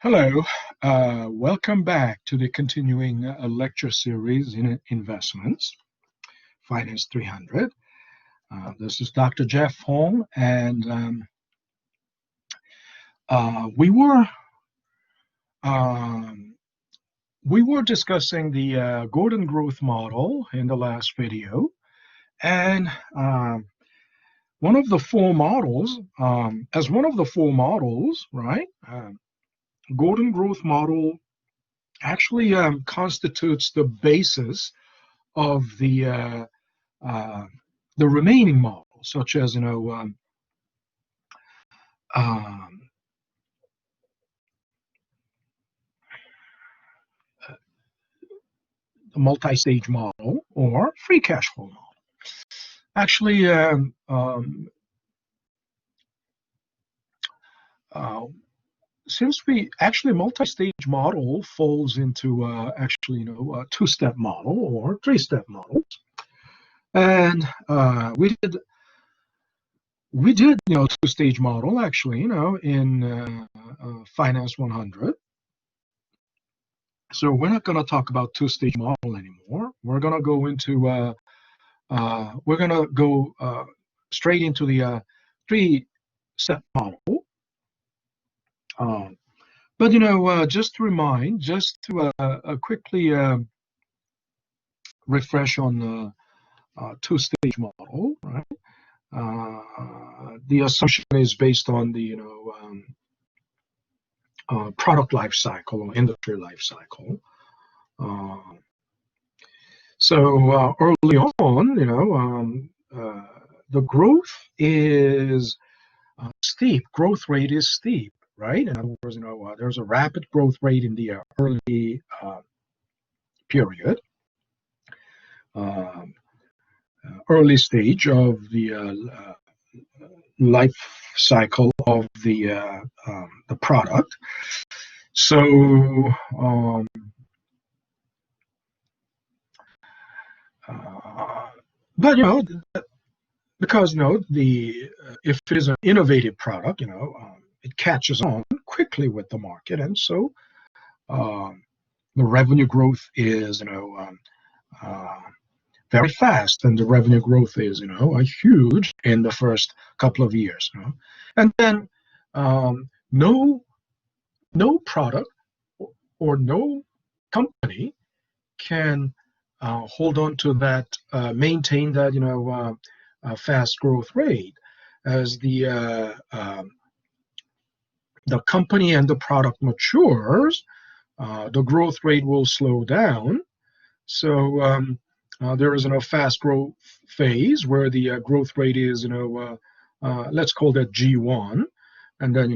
Hello, welcome back to the continuing lecture series in investments, Finance 300. This is Dr. Jeff Hong, and we were discussing the Gordon growth model in the last video, and one of the four models, right? Gordon growth model actually constitutes the basis of the remaining models, such as the multi-stage model or free cash flow model. Actually, since multi-stage model falls into a two-step model or three-step models, and we did two-stage model actually in Finance 100. So we're not going to talk about two-stage model anymore. We're going to go into straight into the three-step model. But just to quickly refresh on the two-stage model, right? The assumption is based on the product life cycle or industry life cycle. So early on, the growth is steep. Growth rate is steep, right? In other words, there's a rapid growth rate in the early period, early stage of the life cycle of the product. So but because if it is an innovative product, it catches on quickly with the market, and so the revenue growth is very fast, and the revenue growth is huge in the first couple of years, and then no product or no company can hold on to that, maintain that fast growth rate. As the company and the product matures, the growth rate will slow down. So there is a fast growth phase where the growth rate is let's call that G1, and then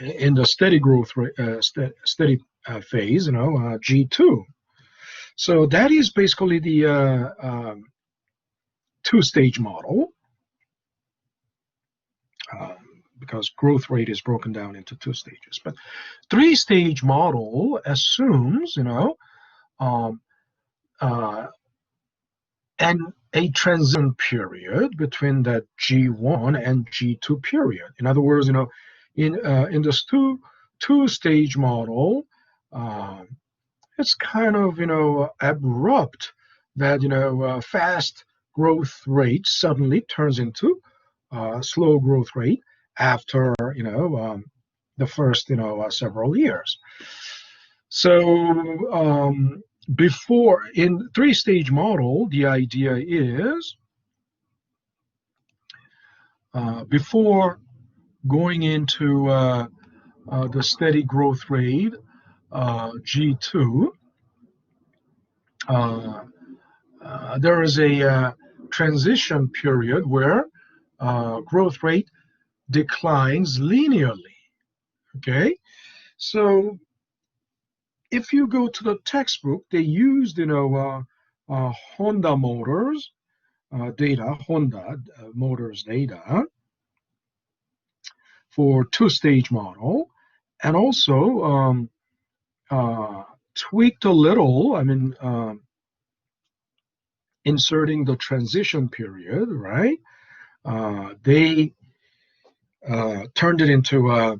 in the steady growth rate, steady phase, G2. So that is basically the two-stage model, because growth rate is broken down into two stages. But three-stage model assumes, and a transition period between that G1 and G2 period. In other words, in this two-stage model, it's kind of abrupt that fast growth rate suddenly turns into slow growth rate after the first several years. So before, in three-stage model, the idea is before going into the steady growth rate G2, there is a transition period where growth rate declines linearly. Okay, so if you go to the textbook, they used Honda Motors data, Motors data for two-stage model, and also tweaked a little. Inserting the transition period, right? They turned it into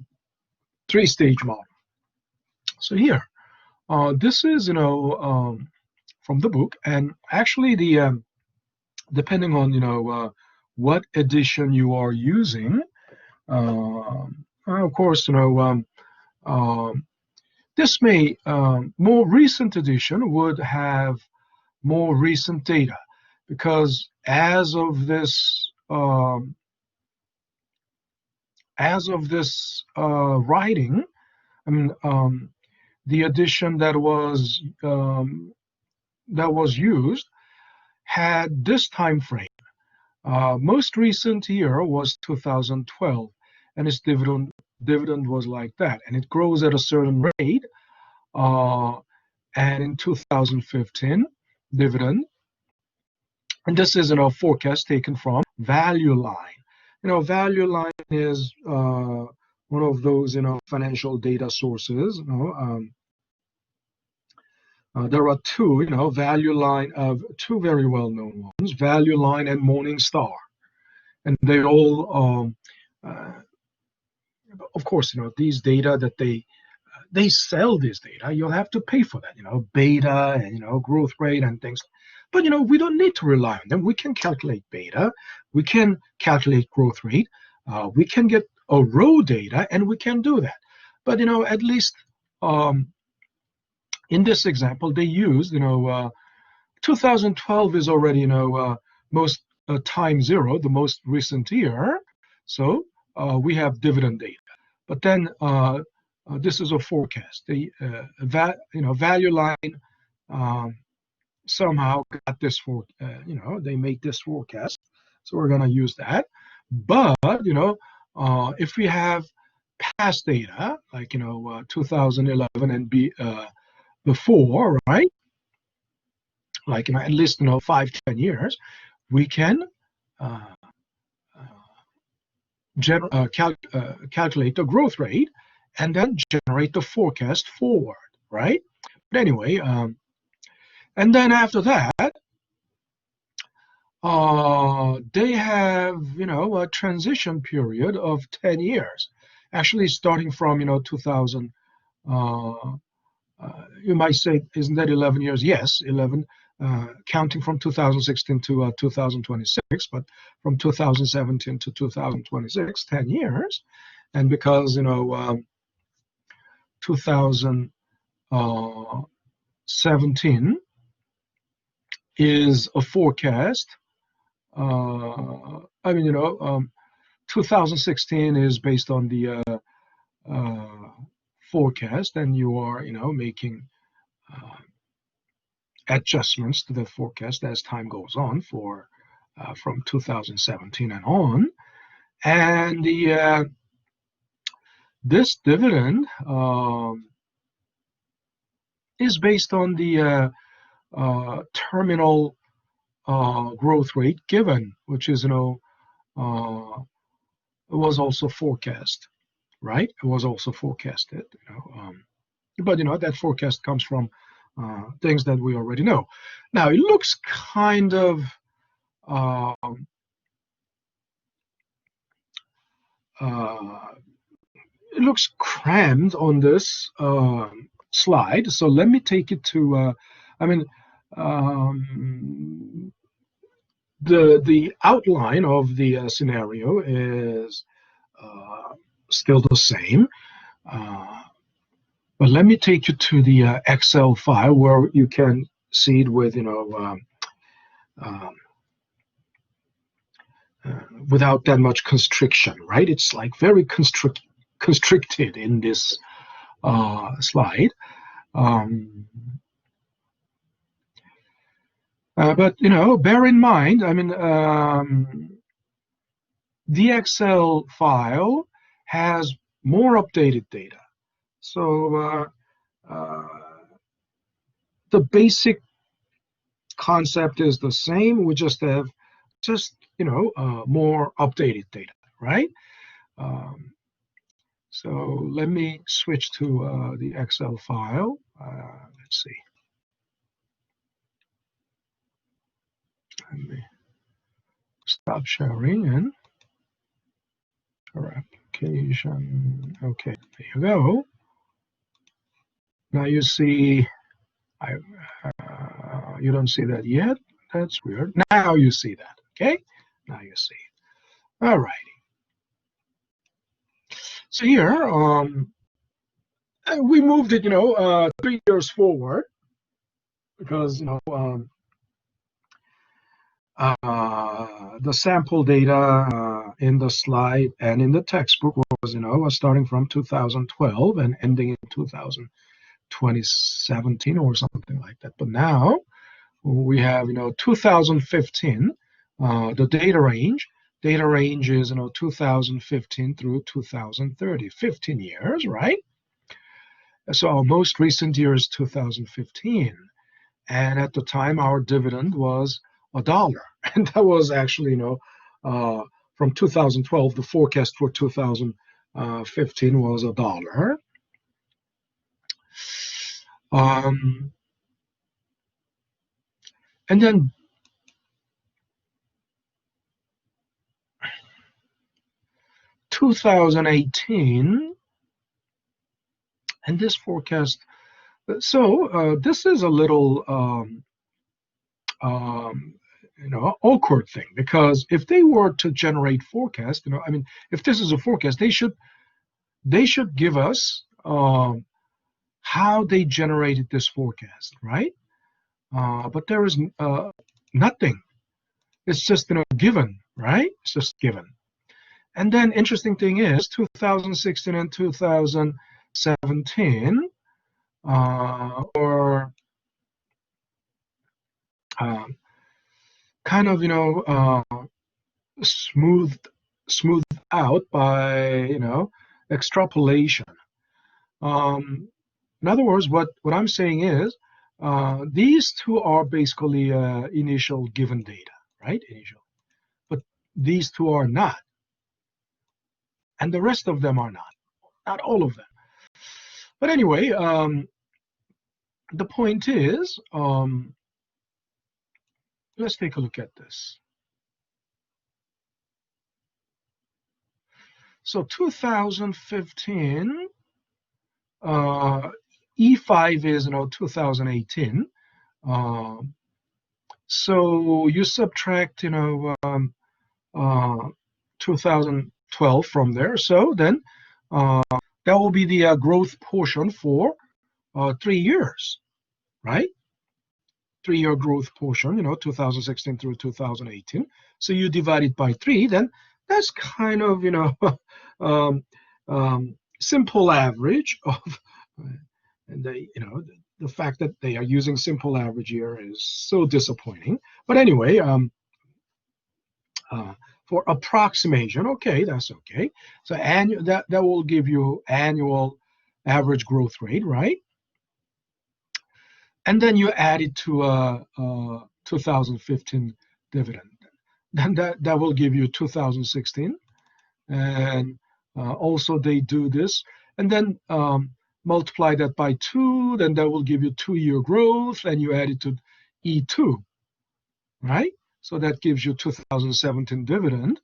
three-stage model. So here, this is, from the book, and actually the depending on, what edition you are using, of course, this may, more recent edition would have more recent data, because as of this writing, I mean, the edition that was used had this time frame. Most recent year was 2012, and its dividend was like that, and it grows at a certain rate. And in 2015, dividend, and this is a forecast taken from value line. Value line is one of those financial data sources. There are two, value line of two very well-known ones, Value Line and Morningstar, and they all, of course, these data that they sell this data. You'll have to pay for that, beta and growth rate and things. But we don't need to rely on them. We can calculate beta, we can calculate growth rate, we can get a raw data, and we can do that. But at least in this example, they used 2012 is already most time zero, the most recent year. So we have dividend data. But then this is a forecast. The value line somehow got this for they made this forecast, so we're going to use that. But if we have past data like 2011 and before, right? Like at least 5-10 years, we can calculate the growth rate and then generate the forecast forward, right? But anyway, and then after that, they have a transition period of 10 years, actually starting from 2000. You might say, isn't that 11 years? Yes, 11, counting from 2016 to 2026, but from 2017 to 2026, 10 years. And because 2017 is a forecast. 2016 is based on the forecast, and you are, making adjustments to the forecast as time goes on for from 2017 and on. And the this dividend is based on the terminal growth rate given, which is it was also forecast, right? It was also forecasted, but that forecast comes from things that we already know. Now it looks kind of it looks crammed on this slide, so let me take it to the outline of the scenario is still the same, but let me take you to the Excel file where you can see it with without that much constriction, right? It's like very constricted in this slide. But bear in mind, the Excel file has more updated data. So the basic concept is the same. We just have more updated data, right? So let me switch to the Excel file. Let's see. Let me stop sharing and our Multiplication. Okay, there you go. Now you see, you don't see that yet. That's weird. Now you see that. Okay, now you see it. All right. So here, we moved it, 3 years forward because the sample data in the slide and in the textbook was starting from 2012 and ending in 2017 or something like that. But now we have 2015. The data range is 2015 through 2030, 15 years, right? So our most recent year is 2015, and at the time our dividend was $1, and that was actually from 2012. The forecast for 2015 was $1. And then 2018, and this forecast. So this is a little awkward thing, because if they were to generate forecast, if this is a forecast, they should give us how they generated this forecast, right? But there is nothing. It's just given, right? It's just given. And then interesting thing is 2016 and 2017 or kind of smoothed out by extrapolation. In other words, what I'm saying is these two are basically initial given data, right? Initial, but these two are not, and the rest of them are not all of them. But anyway, the point is, let's take a look at this. So 2015, E5 is 2018. So you subtract 2012 from there. So then that will be the growth portion for 3 years, right? 3-year growth portion, 2016 through 2018. So you divide it by 3, then that's kind of, simple average of, and the fact that they are using simple average here is so disappointing. But anyway, for approximation, okay, that's okay. So that will give you annual average growth rate, right? And then you add it to 2015 dividend. Then that will give you 2016. And also they do this. And then multiply that by 2, then that will give you 2-year growth, and you add it to E2, right? So that gives you 2017 dividend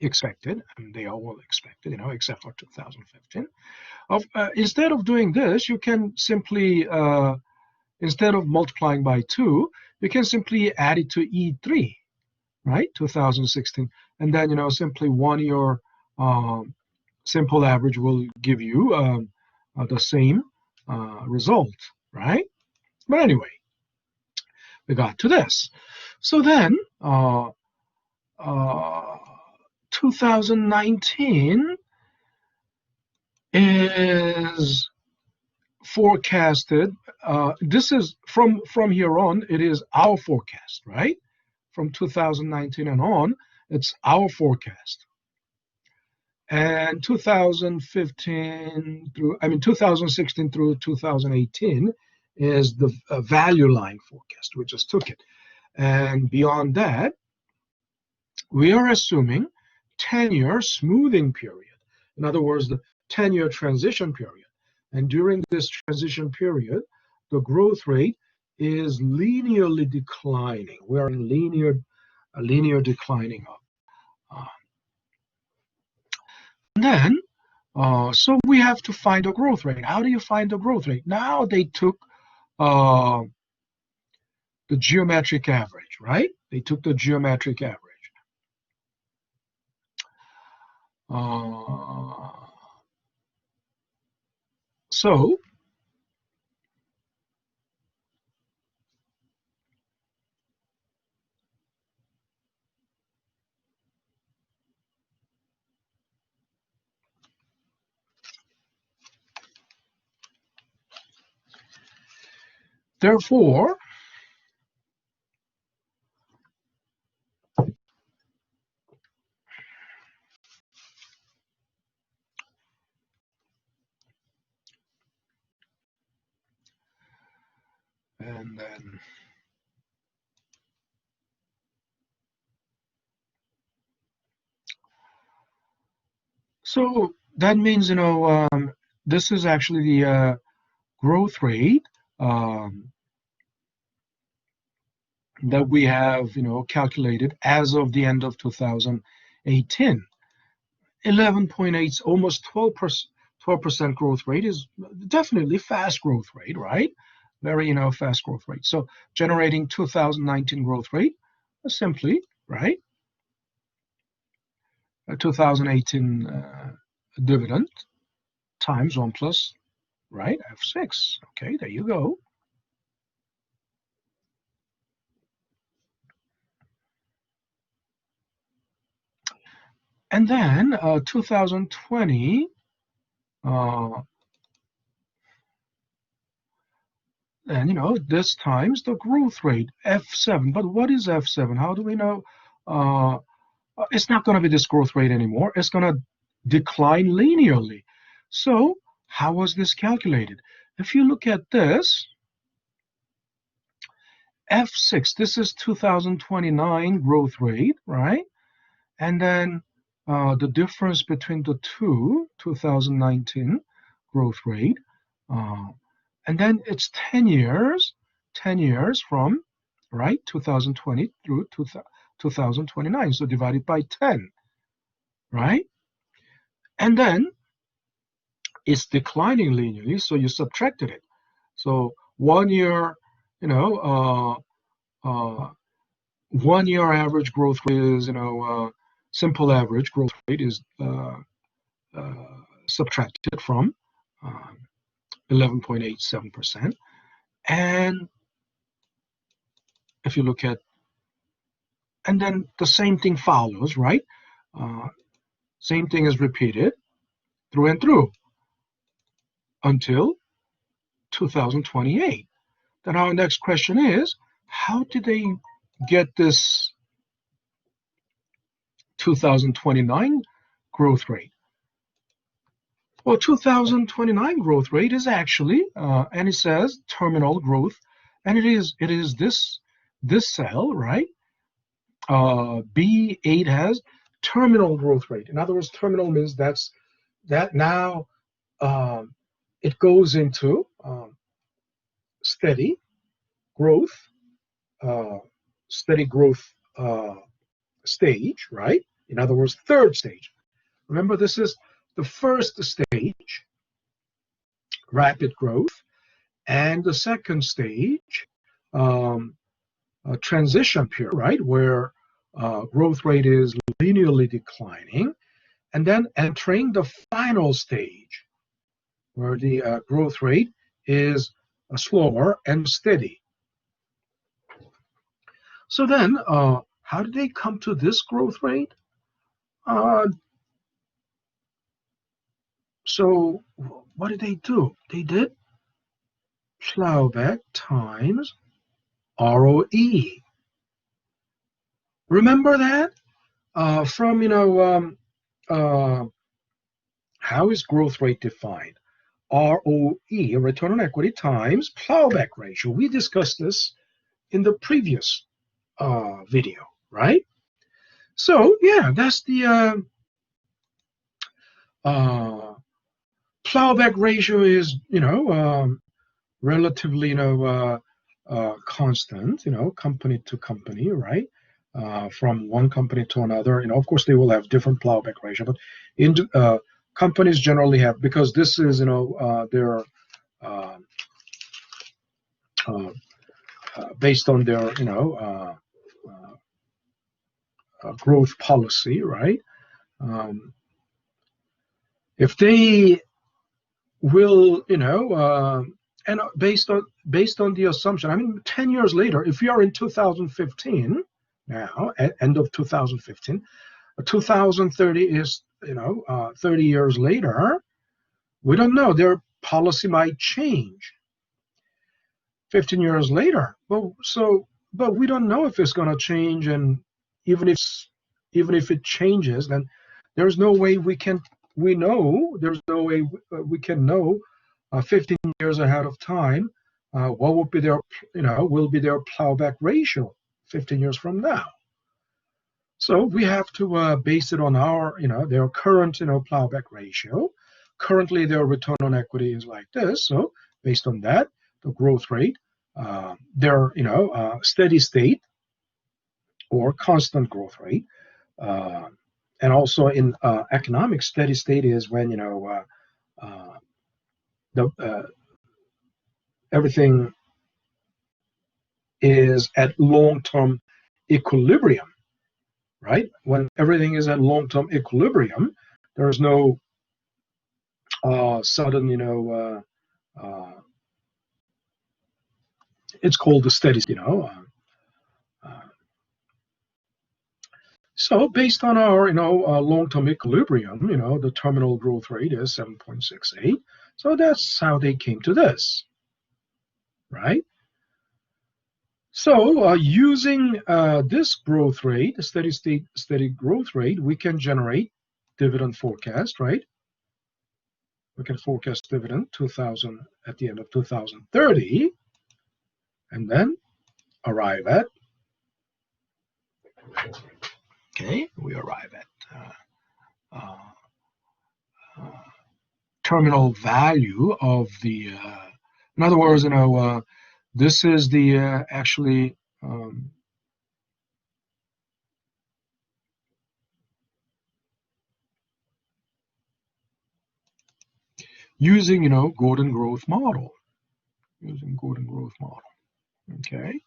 expected, and they are all expected, except for 2015. Instead of doing this, you can simply instead of multiplying by 2, you can simply add it to E3, right? 2016. And then, simply 1-year simple average will give you the same result, right? But anyway, we got to this. So then 2019 is forecasted. This is from here on, it is our forecast, right? From 2019 and on, it's our forecast. And 2016 through 2018 is the value line forecast. We just took it. And beyond that, we are assuming 10-year smoothing period. In other words, the 10-year transition period. And during this transition period, the growth rate is linearly declining. We are in linear declining up. then, so we have to find the growth rate. How do you find the growth rate? Now they took uh, the geometric average, right? They took the geometric average. Uh, so therefore, and then so that means this is actually the growth rate that we have calculated as of the end of 2018. 11.8, almost 12% growth rate is definitely fast growth rate, right? Very fast growth rate. So generating 2019 growth rate simply, right? A 2018 dividend times 1 plus, right? F6. Okay, there you go. And then 2020, and this times the growth rate, F7. But what is F7? How do we know? It's not going to be this growth rate anymore. It's going to decline linearly. So how was this calculated? If you look at this, F6, this is 2029 growth rate, right? And then the difference between the two, 2019 growth rate, and then it's 10 years from, right, 2020 through 2029. So divided by 10, right? And then it's declining linearly, so you subtracted it. So 1 year, you know, 1 year average growth rate is, simple average growth rate is subtracted from 11.87%. And if you look at, and then the same thing follows, right? Same thing is repeated through and through until 2028. Then our next question is, how did they get this 2029 growth rate? Well, 2029 growth rate is actually, and it says terminal growth, and it is this cell, right? B8 has terminal growth rate. In other words, terminal means that now it goes into steady growth, steady growth stage, right? In other words, third stage. Remember, this is the first stage, rapid growth, and the second stage, transition period, right, where growth rate is linearly declining, and then entering the final stage, where the growth rate is slower and steady. So then, how did they come to this growth rate? So what did they do? They did plowback times ROE. Remember that from how is growth rate defined? ROE, return on equity, times plowback ratio. We discussed this in the previous video, right? So yeah, that's the plowback ratio is relatively constant, company to company, right? From one company to another, of course they will have different plowback ratio, but in companies generally have, because this is, their uh, uh, based on their, growth policy, right? Um, if they will, and based on the assumption, I mean, 10 years later, if we are in 2015 now, at end of 2015, 2030 is, 30 years later, we don't know. Their policy might change 15 years later. But we don't know if it's going to change, and even if even if it changes, then there's no way there's no way we can know 15 years ahead of time what will be their will be their plowback ratio 15 years from now. So we have to base it on our their current plowback ratio. Currently, their return on equity is like this. So based on that, the growth rate, their steady state or constant growth rate, uh, and also in economic steady state is when the everything is at long-term equilibrium, right? When everything is at long-term equilibrium, there is no sudden, it's called the steady, uh, so based on our, long-term equilibrium, the terminal growth rate is 7.68. So that's how they came to this, right? So using this growth rate, a steady growth rate, we can generate dividend forecast, right? We can forecast dividend 2000 at the end of 2030, and then arrive at, we arrive at terminal value of the, in other words, this is the actually using, Gordon growth model, okay?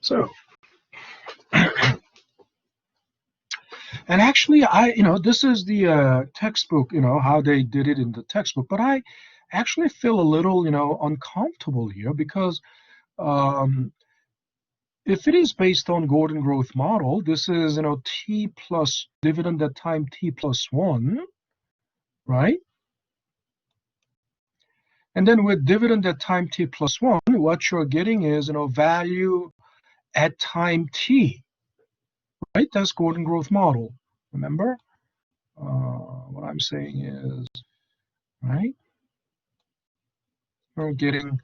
So, and actually, this is the textbook, how they did it in the textbook, but I actually feel a little, uncomfortable here because if it is based on Gordon growth model, this is, t plus dividend at time t plus 1, right? And then with dividend at time t plus 1, what you're getting is, value at time t, right? That's Gordon growth model, remember? What I'm saying is, right? We're getting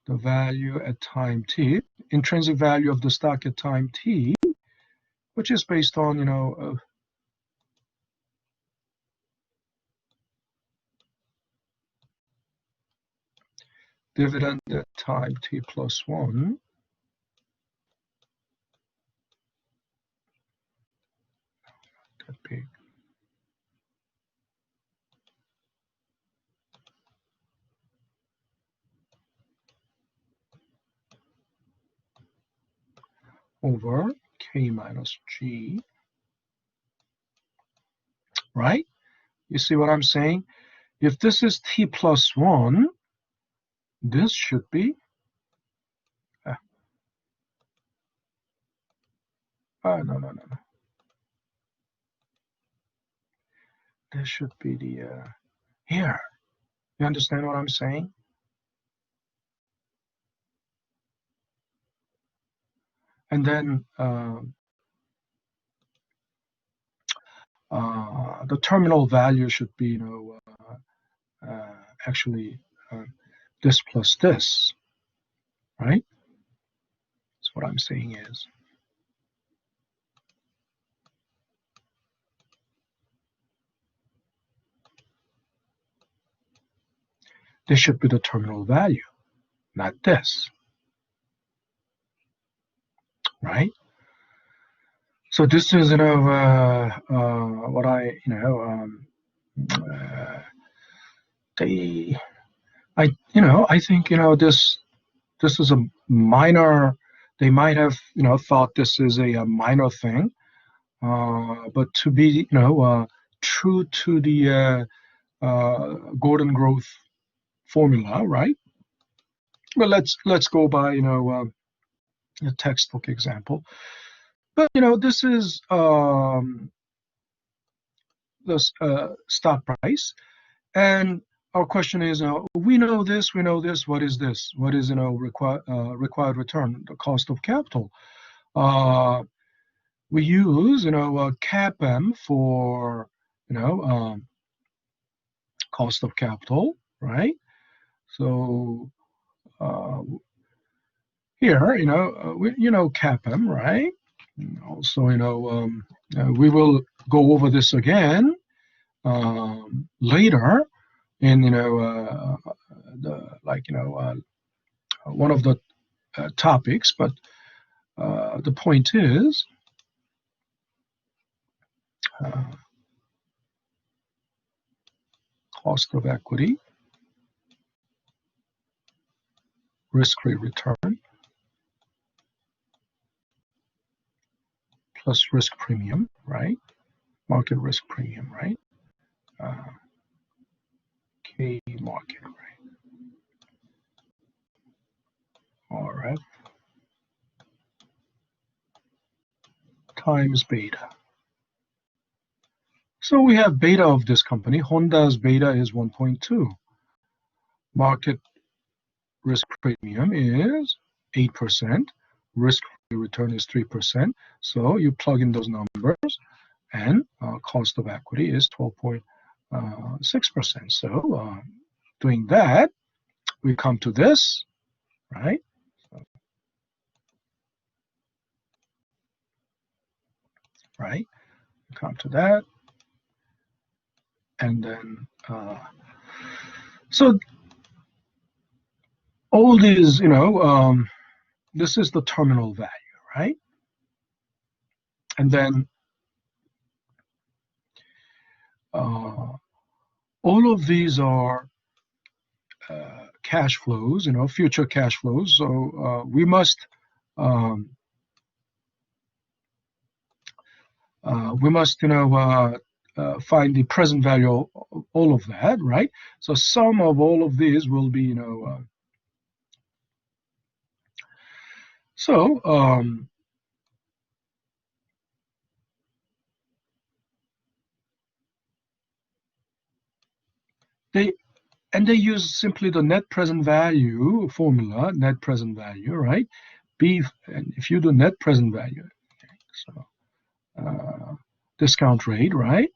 the value at time t, intrinsic value of the stock at time t, which is based on, dividend at time t plus 1. That big. Over k minus g, right? You see what I'm saying? If this is t plus 1, this should be, no. This should be the, here. You understand what I'm saying? And then the terminal value should be, actually this plus this, right? That's what I'm saying is. This should be the terminal value, not this, right? So this is, what I think, this is a minor. They might have, thought this is a minor thing, but to be, true to the Gordon growth formula, right? Well, let's go by, a textbook example. But this is the stock price, and our question is, we know this. What is this? What is required return? The cost of capital. We use CAPM for cost of capital, right? So here, CAPM, right? Also, we will go over this again later in one of the topics, but the point is cost of equity, risk-free return, plus risk premium, right? Market risk premium, right? K market, right? RF times beta. So we have beta of this company. Honda's beta is 1.2. Market risk premium is 8%. Risk-free return is 3%. So you plug in those numbers, and cost of equity is 12.6%. So doing that, we come to this, right? Right? We come to that. And then, so all these, this is the terminal value, right? And then all of these are cash flows, future cash flows. So we must find the present value of all of that, right? So sum of all of these will be, they use simply the net present value formula, net present value, right? And if you do net present value, okay, so discount rate, right?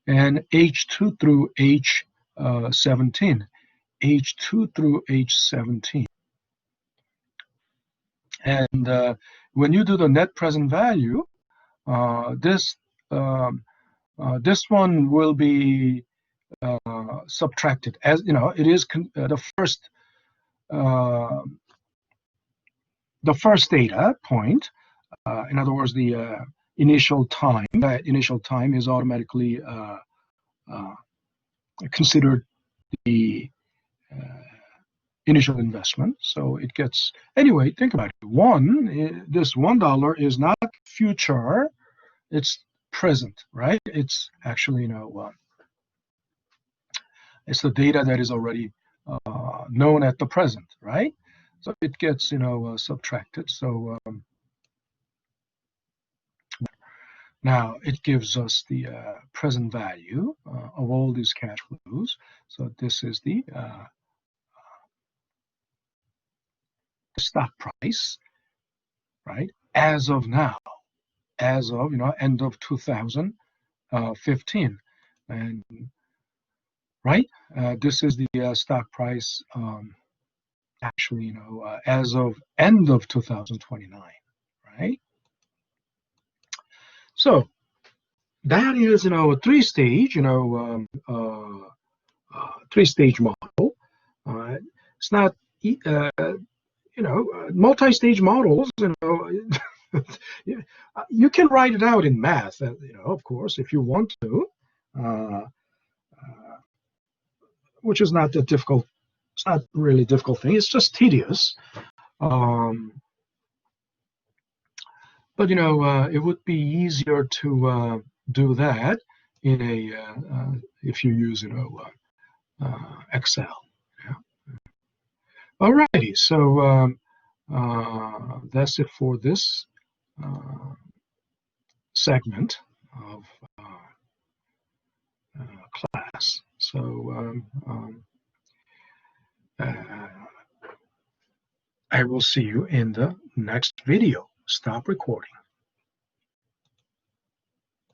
And H2 through H17, H2 through H17. And when you do the net present value, this one will be subtracted, as it is the first data point. In other words, the initial time. That initial time is automatically considered the initial investment. So it gets, anyway, think about it. This $1 is not future, it's present, right? It's actually, it's the data that is already known at the present, right? So it gets, subtracted. So now it gives us the present value of all these cash flows. So this is the stock price, right? As of now, as of end of 2015, and right, this is the stock price actually as of end of 2029, right? So that is a three-stage model. It's not, multi-stage models, you can write it out in math, of course, if you want to, uh, which is not that difficult. It's not really a difficult thing. It's just tedious. Um, but it would be easier to do that in a if you use Excel. Yeah. All righty. So that's it for this segment of class. So I will see you in the next video. Stop recording.